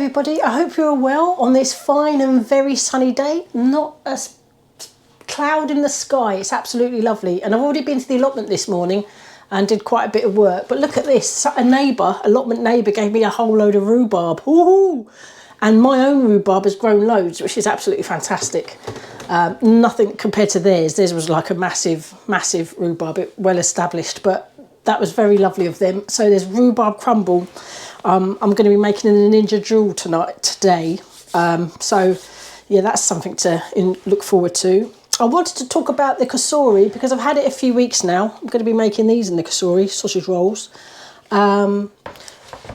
everybody, I hope you're well on this fine and very sunny day. Not a cloud in the sky, it's absolutely lovely. And I've already been to the allotment this morning and did quite a bit of work. But look at this, a neighbour, allotment neighbour gave me a whole load of rhubarb. Ooh! And my own rhubarb has grown loads, which is absolutely fantastic. Nothing compared to theirs. Theirs was like a massive, massive rhubarb, well established, but that was very lovely of them. So there's rhubarb crumble. I'm going to be making a ninja jewel today. So yeah, that's something to look forward to. I wanted to talk about the Cosori because I've had it a few weeks now. I'm going to be making these in the Cosori sausage rolls. I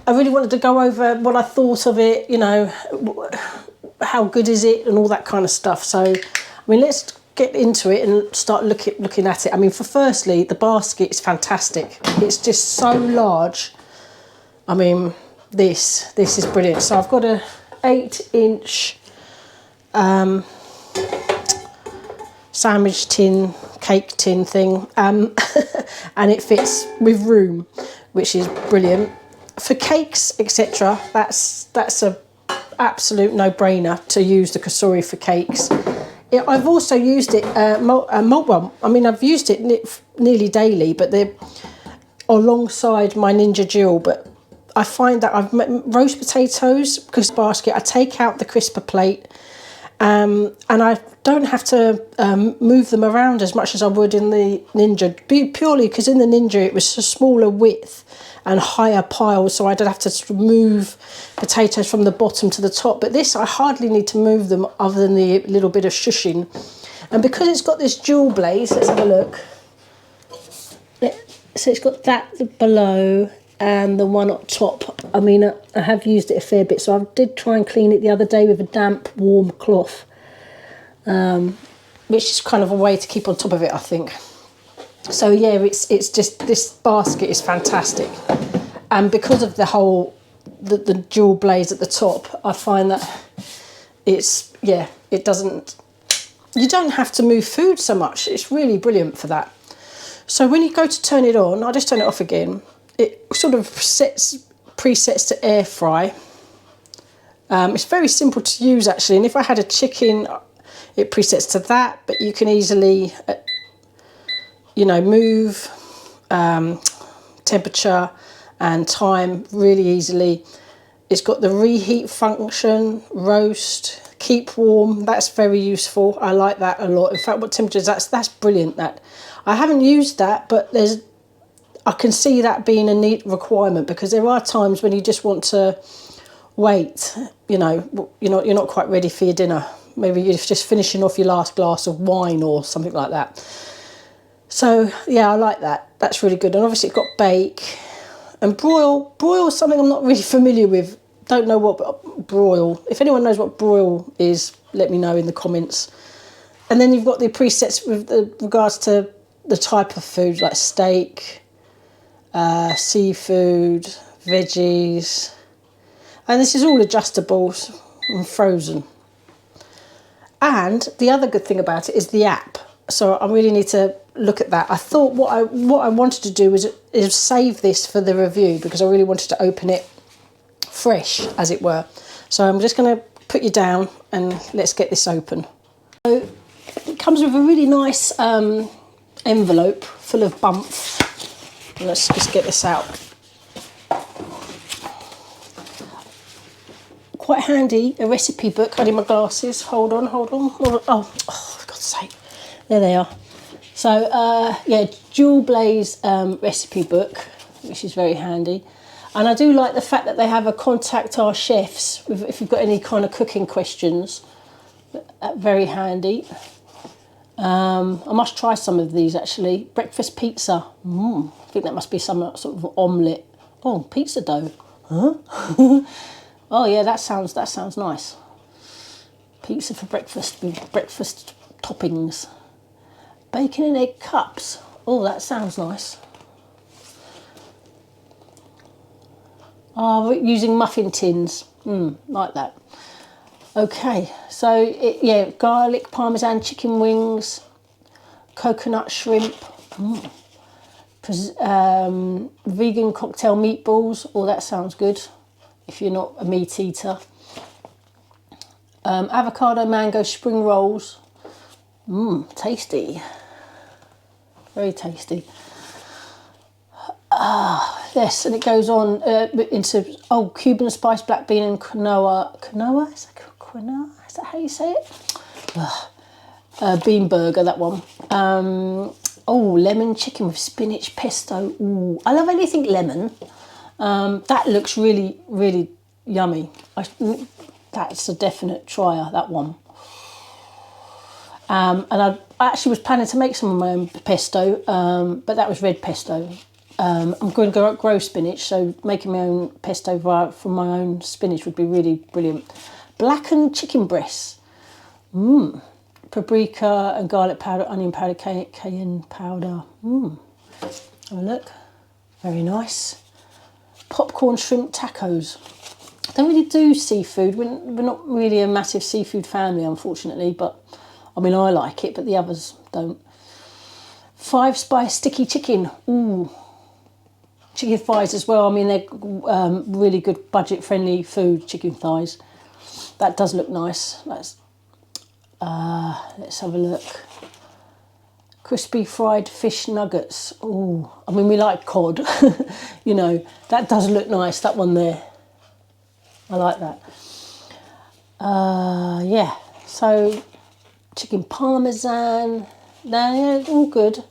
really wanted to go over what I thought of it, you know, how good is it and all that kind of stuff. So, I mean, let's get into it and start looking at it. I mean, firstly, the basket is fantastic. It's just so large. I mean, this is brilliant. So I've got a 8-inch sandwich tin, cake tin thing, and it fits with room, which is brilliant. For cakes, etc., that's a absolute no-brainer to use the Cosori for cakes. I've also used it, well, I mean, I've used it nearly daily, but they're alongside my Ninja Jewel. But I find that I've roast potatoes, because basket, I take out the crisper plate, and I don't have to move them around as much as I would in the Ninja, purely because in the Ninja it was a smaller width and higher piles, so I'd have to sort of move potatoes from the bottom to the top. But this, I hardly need to move them other than the little bit of shushing. And because it's got this dual blaze, let's have a look. So it's got that below and the one up top. I mean, I have used it a fair bit, so I did try and clean it the other day with a damp, warm cloth, which is kind of a way to keep on top of it, I think. So yeah, it's just, this basket is fantastic, and because of the whole the dual blaze at the top, I find that it's, yeah, it doesn't, you don't have to move food so much. It's really brilliant for that. So when you go to turn it on, I'll just turn it off again. It sort of presets to air fry. It's very simple to use actually, and if I had a chicken, it presets to that, but you can easily you know, move temperature and time really easily. It's got the reheat function, roast, keep warm. That's very useful. I like that a lot. In fact, what temperatures, that's brilliant. That I haven't used that, but I can see that being a neat requirement, because there are times when you just want to wait. You know, you're not quite ready for your dinner. Maybe you're just finishing off your last glass of wine or something like that. So yeah, I like that. That's really good. And obviously it's got bake and broil. Broil is something I'm not really familiar with. Don't know what broil. If anyone knows what broil is, let me know in the comments. And then you've got the presets with regards to the type of food, like steak, seafood, veggies. And this is all adjustable and frozen. And the other good thing about it is the app. So I really need to look at that. I thought what I wanted to do is save this for the review, because I really wanted to open it fresh, as it were. So I'm just going to put you down and let's get this open. So it comes with a really nice envelope full of bump. Let's just get this out. Quite handy, a recipe book. I need my glasses. Hold on. Oh, for God's sake. There they are. So, yeah, dual blaze recipe book, which is very handy. And I do like the fact that they have a contact our chefs if you've got any kind of cooking questions. Very handy. I must try some of these actually. Breakfast pizza. I think that must be some sort of omelette. Oh, pizza dough. Huh? Oh yeah, that sounds nice. Pizza for breakfast with breakfast toppings. Bacon and egg cups. Oh, that sounds nice. Oh, we're using muffin tins. Like that. Okay, so yeah, garlic, parmesan chicken wings, coconut shrimp, vegan cocktail meatballs. Oh, that sounds good. if you're not a meat eater. Avocado mango spring rolls. Tasty. Very tasty. Yes, and it goes on into Cuban spice black bean and quinoa. Quinoa? Is that quinoa? Is that how you say it? Bean burger, that one. Lemon chicken with spinach pesto. Ooh, I love anything lemon. That looks really, really yummy. That's a definite tryer, that one. And I actually was planning to make some of my own pesto, but that was red pesto. I'm going to grow spinach, so making my own pesto from my own spinach would be really brilliant. Blackened chicken breasts. Paprika and garlic powder, onion powder, cayenne powder. Have a look. Very nice. Popcorn shrimp tacos. I don't really do seafood. We're not really a massive seafood family, unfortunately, but I mean, I like it, but the others don't. 5 spice sticky chicken. Ooh. Chicken thighs as well. I mean, they're really good budget-friendly food, chicken thighs. That does look nice. Let's have a look. Crispy fried fish nuggets. Ooh. I mean, we like cod. You know, that does look nice, that one there. I like that. Yeah. So, chicken parmesan. No, all good.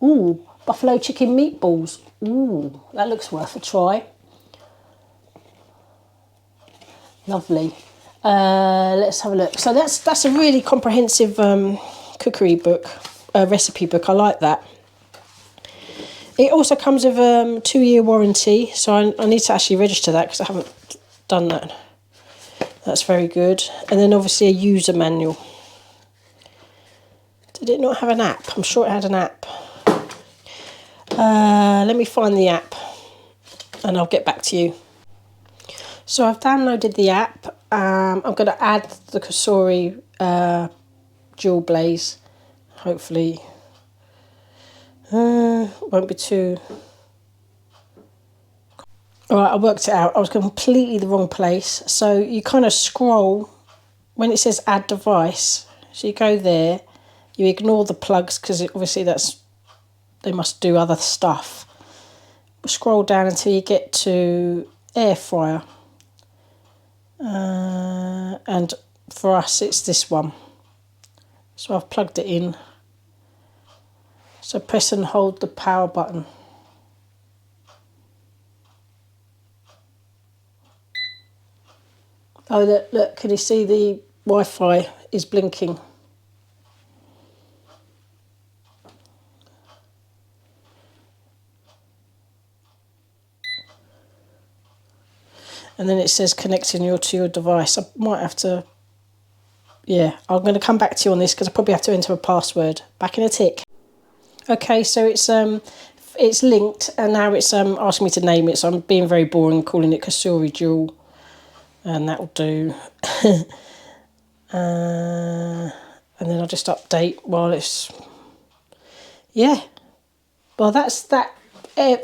Ooh, buffalo chicken meatballs. Ooh, that looks worth a try. Lovely. Let's have a look. So that's a really comprehensive cookery book, recipe book. I like that. It also comes with a 2-year warranty, so I need to actually register that because I haven't done that. That's very good. And then obviously a user manual. Did it not have an app? I'm sure it had an app. Let me find the app and I'll get back to you. So I've downloaded the app. I'm going to add the Cosori Dual Blaze. Hopefully won't be too... Alright, I worked it out. I was completely the wrong place. So you kind of scroll when it says add device. So you go there, you ignore the plugs because obviously they must do other stuff. Scroll down until you get to Airfryer. And for us it's this one. So I've plugged it in. So press and hold the power button. Oh, look, can you see the Wi-Fi is blinking? And then it says connecting to your device. I might have to... Yeah, I'm going to come back to you on this because I probably have to enter a password. Back in a tick. Okay, so it's linked and now it's asking me to name it. So I'm being very boring, calling it Cosori Dual. And that'll do. And then I'll just update while it's... Yeah. Well, that's that.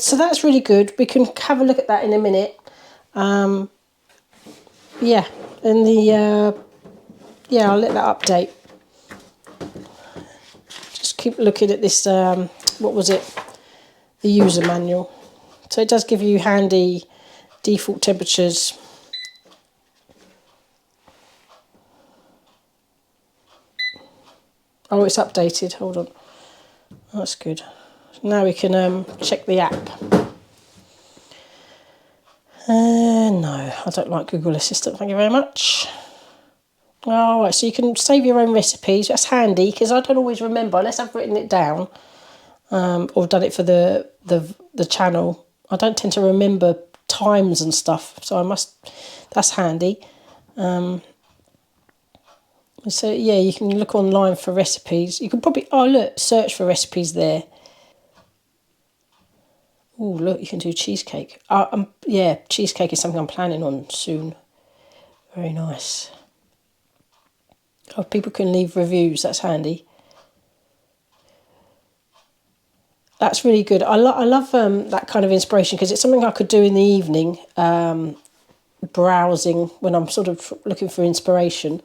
So that's really good. We can have a look at that in a minute. Yeah, and I'll let that update. Just keep looking at this, what was it? The user manual. So it does give you handy default temperatures. Oh, it's updated. Hold on. That's good. Now we can check the app. No, I don't like Google Assistant. Thank you very much. All right, so you can save your own recipes. That's handy because I don't always remember unless I've written it down or done it for the channel. I don't tend to remember times and stuff, so that's handy. So yeah, you can look online for recipes. You can probably search for recipes there. Oh, look, you can do cheesecake. Yeah, cheesecake is something I'm planning on soon. Very nice. Oh, people can leave reviews. That's handy. That's really good. I love that kind of inspiration because it's something I could do in the evening. browsing when I'm sort of looking for inspiration.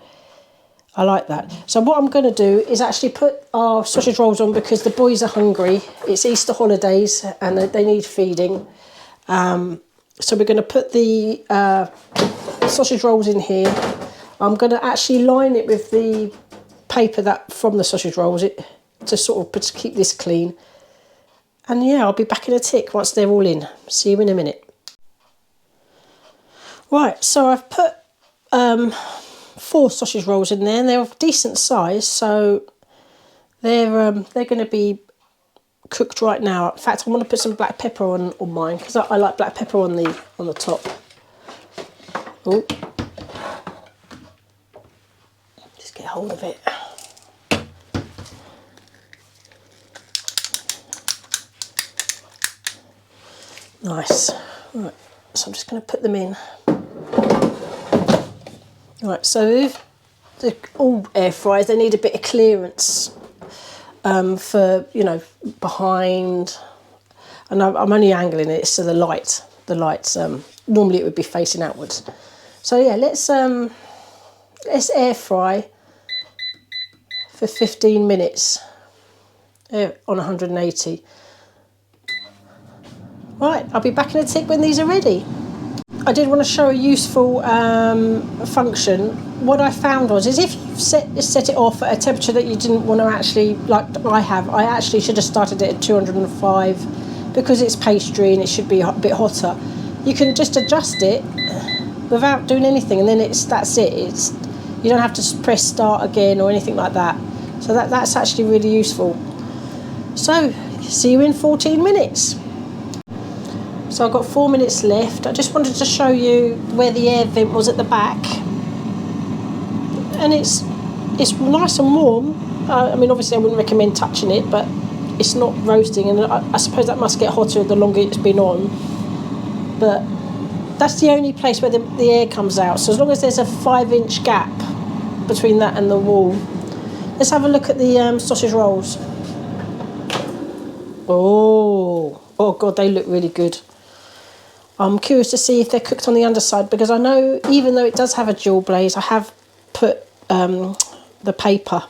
I like that. So what I'm going to do is actually put our sausage rolls on because the boys are hungry. It's Easter holidays and they need feeding. So we're going to put the sausage rolls in here. I'm going to actually line it with the paper that from the sausage rolls to sort of keep this clean. And yeah, I'll be back in a tick once they're all in. See you in a minute. Right, so I've put 4 sausage rolls in there, and they're of decent size, so they're going to be cooked right now. In fact, I want to put some black pepper on mine because I like black pepper on the top. Oh, just get hold of it. Nice. Right, so I'm just going to put them in. Right, so all air fryers, they need a bit of clearance for, you know, behind. And I'm only angling it so the lights, normally it would be facing outwards. So yeah, let's air fry for 15 minutes on 180. Right, I'll be back in a tick when these are ready. I did want to show a useful function. What I found is if you set it off at a temperature that you didn't want to actually, like I have, I actually should have started it at 205 because it's pastry and it should be a bit hotter. You can just adjust it without doing anything, and then that's it. You don't have to press start again or anything like that. So that's actually really useful. So see you in 14 minutes. So I've got 4 minutes left. I just wanted to show you where the air vent was at the back. And it's nice and warm. I mean, obviously I wouldn't recommend touching it, but it's not roasting. And I suppose that must get hotter the longer it's been on. But that's the only place where the air comes out. So as long as there's a 5-inch gap between that and the wall. Let's have a look at the sausage rolls. Oh God, they look really good. I'm curious to see if they're cooked on the underside because I know even though it does have a dual blaze, I have put the paper.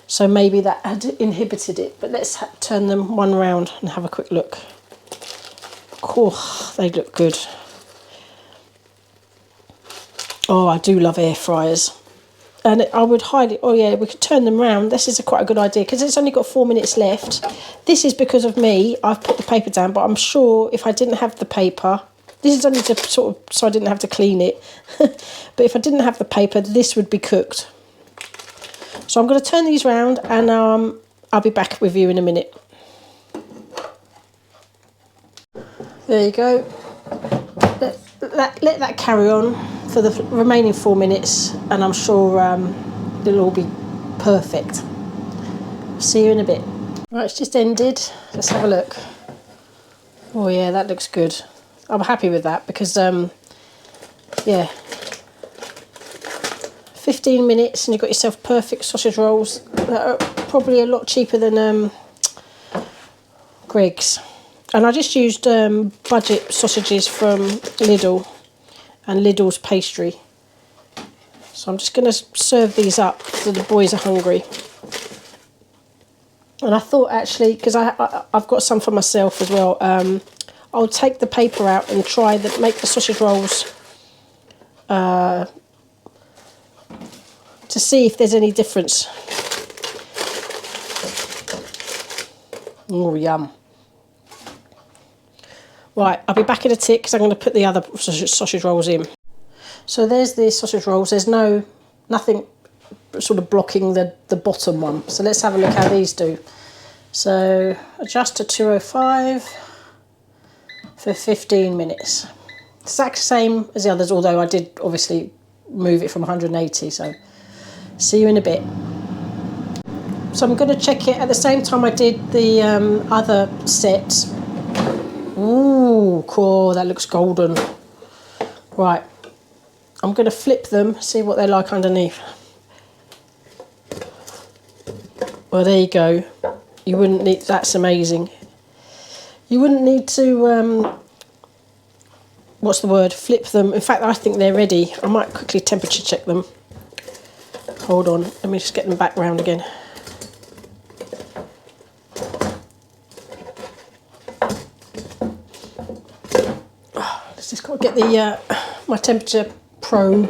So maybe that had inhibited it. But let's turn them one round and have a quick look. Oh, they look good. Oh, I do love air fryers. And I would highly, oh yeah, we could turn them round. This is quite a good idea because it's only got 4 minutes left. This is because of me. I've put the paper down, but I'm sure if I didn't have the paper, this is only to sort of, so I didn't have to clean it. But if I didn't have the paper, this would be cooked. So I'm going to turn these round and I'll be back with you in a minute. There you go. Let that carry on for the remaining 4 minutes and I'm sure it'll all be perfect. See you in a bit. Right, it's just ended. Let's have a look. Oh yeah, that looks good. I'm happy with that because yeah, 15 minutes and you've got yourself perfect sausage rolls that are probably a lot cheaper than Greggs. And I just used budget sausages from Lidl and Lidl's pastry. So I'm just going to serve these up so the boys are hungry. And I thought actually, because I've got some for myself as well, I'll take the paper out and try make the sausage rolls to see if there's any difference. Oh, yum. Right, I'll be back in a tick because I'm going to put the other sausage rolls in. So there's the sausage rolls. There's nothing sort of blocking the bottom one. So let's have a look how these do. So adjust to 205 for 15 minutes. Exact same as the others, although I did obviously move it from 180. So see you in a bit. So I'm going to check it at the same time I did the other set. Ooh, cool, that looks golden. Right, I'm going to flip them, see what they're like underneath. Well, there you go. You wouldn't need, that's amazing. You wouldn't need to what's the word, flip them. In fact, I think they're ready. I might quickly temperature check them. Hold on, let me just get them back round again. Let's just got to get the my temperature probe.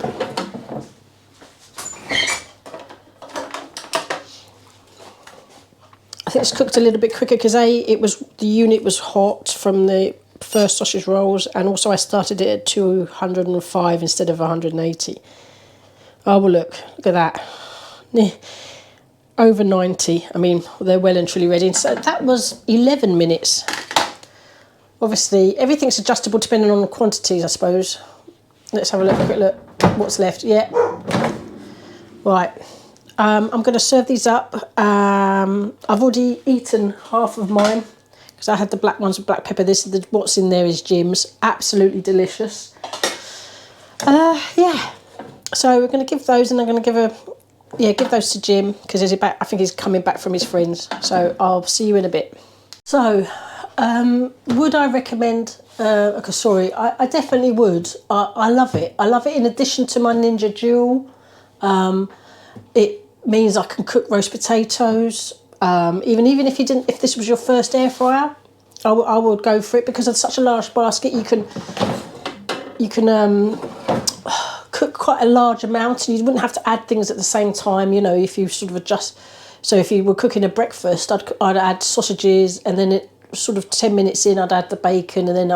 I think it's cooked a little bit quicker because the unit was hot from the first sausage rolls, and also I started it at 205 instead of 180. Oh well, look at that, over 90. I mean, they're well and truly ready. And so that was 11 minutes. Obviously, everything's adjustable depending on the quantities, I suppose. Let's have a quick look. What's left? Yeah. Right. I'm going to serve these up. I've already eaten half of mine because I had the black ones with black pepper. What's in there is Jim's. Absolutely delicious. Yeah. So we're going to give those, and I'm going to give those to Jim because I think he's coming back from his friends. So I'll see you in a bit. So, would I recommend a Cosori? I definitely would. I love it. I love it. In addition to my Ninja Dual, it means I can cook roast potatoes. Even if this was your first air fryer, I would go for it because of such a large basket. You can cook quite a large amount, and you wouldn't have to add things at the same time. You know, if you sort of adjust. So if you were cooking a breakfast, I'd add sausages, and then it sort of 10 minutes in, I'd add the bacon, and then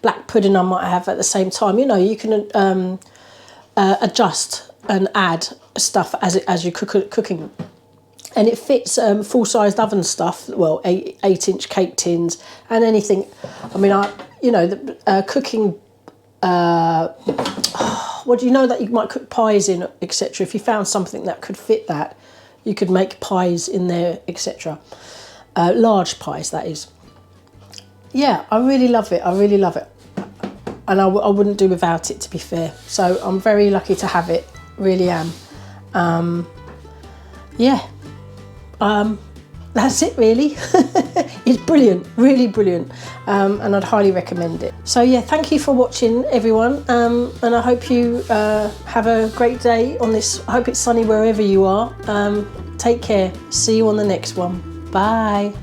black pudding I might have at the same time. You know, you can adjust and add stuff as you're cooking, and it fits full-sized oven stuff. Well, 8-inch cake tins and anything. I mean, cooking. Well, do you know that you might cook pies in, etc. If you found something that could fit that, you could make pies in there, etc. Large pies, that is. Yeah, I really love it. I really love it, and I wouldn't do without it, to be fair. So I'm very lucky to have it. Really am. Yeah. That's it, really. It's brilliant, really brilliant, and I'd highly recommend it. So yeah, thank you for watching, everyone, and I hope you have a great day on this. I hope it's sunny wherever you are. Take care. See you on the next one. Bye.